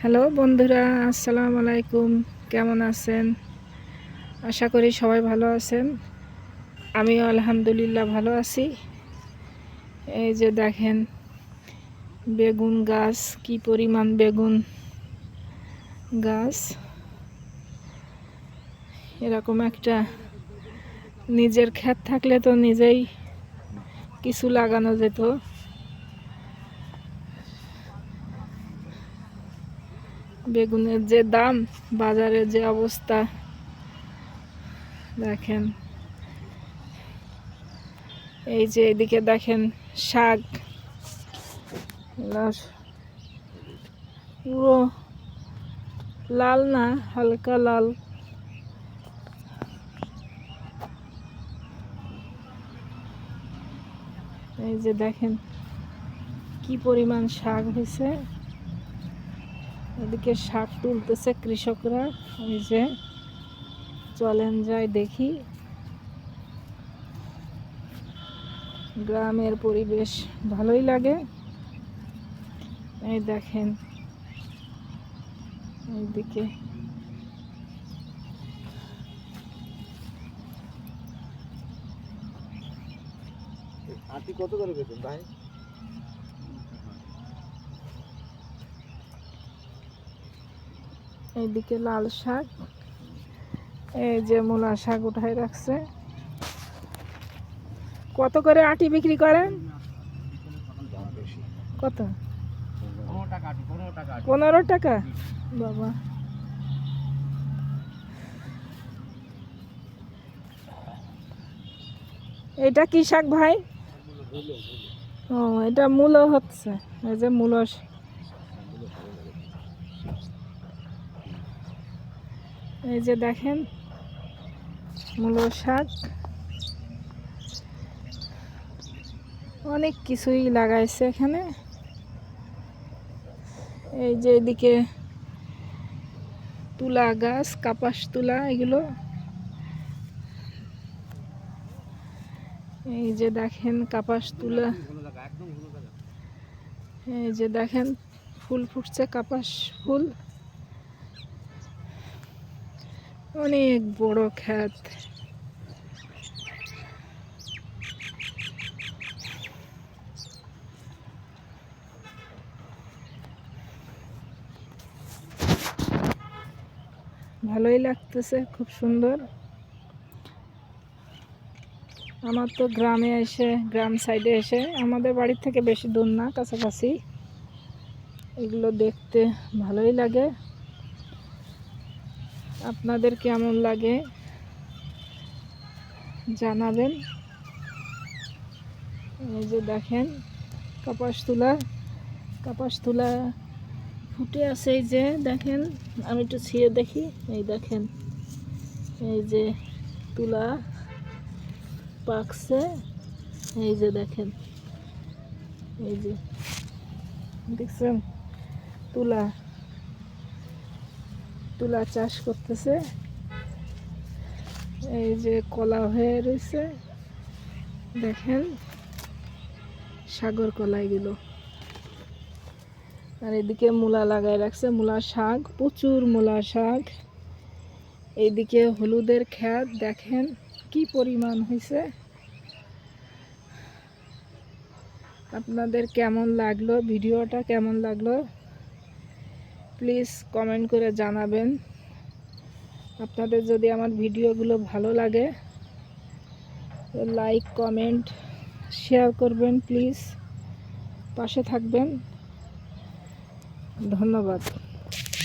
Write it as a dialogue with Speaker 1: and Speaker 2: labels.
Speaker 1: Hello বন্ধুরা, আসসালামু আলাইকুম। কেমন আছেন? আশা করি সবাই ভালো আছেন। আমিও আলহামদুলিল্লাহ ভালো আছি। এই যে দেখেন বেগুন গাছ, কি পরিমাণ বেগুন গাছ। এরকম একটা নিজের ক্ষেত থাকলে তো নিজেই কিছু লাগানো যেত। বেগুনের যে দাম, বাজারের যে অবস্থা দেখেন। এই যে এদিকে দেখেন শাক, পুরো লাল না, হালকা লাল। এই যে দেখেন কি পরিমাণ শাক হয়েছে। এদিকে শাক তুলতেছে কৃষকরা। এই যে চলেন যাই দেখি। গ্রামের পরিবেশ ভালোই লাগে। এই দেখেন এইদিকে
Speaker 2: আটি কত করে বেচেন ভাই?
Speaker 1: এইদিকে লাল শাক, এই যে মূলা শাক উঠাই রাখছে। কত করে আটি বিক্রি করেন? কত? 15 টাকা। বাবা, এটা কি শাক ভাই? ও, এটা মূলো হচ্ছে। এই যে মূলো, এই যে দেখেন মূলো শাক। অনেক কিছুই লাগাইছে এখানে। এই যে এদিকে তুলা গাছ, কাপাস তুলা এগুলো। এই যে দেখেন কাপাস তুলা। এই যে দেখেন ফুল ফুটছে, কাপাস ফুল। অনেক বড় ক্ষেত। ভালোই লাগতেছে, খুব সুন্দর। আমার তো গ্রামে এসে, গ্রাম সাইডে এসে, আমাদের বাড়ির থেকে বেশি দূর না, কাছাকাছি। এগুলো দেখতে ভালোই লাগে। আপনাদের কেমন লাগে জানাবেন। এই যে দেখেন কাপাস তুলা, কাপাস তুলা ফুটে আছে। এই যে দেখেন, আমি একটু ছিঁড়ে দেখি। এই দেখেন, এই যে তুলা পাকছে। এই যে দেখেন, এই যে দেখছেন তুলা, তুলা চাষ করতেছে। এই যে কলা হয়ে রয়েছে, দেখেন সাগর কলা এগুলো। আর এদিকে মূলা লাগাই রাখছে, মূলা শাক, প্রচুর মূলা শাক। এইদিকে হলুদের ক্ষেত দেখেন কি পরিমাণ হয়েছে। আপনাদের কেমন লাগলো, ভিডিওটা কেমন লাগলো প্লিজ কমেন্ট করে জানাবেন। আপনাদের যদি আমার ভিডিওগুলো ভালো লাগে লাইক, কমেন্ট, শেয়ার করবেন প্লিজ। পাশে থাকবেন। ধন্যবাদ।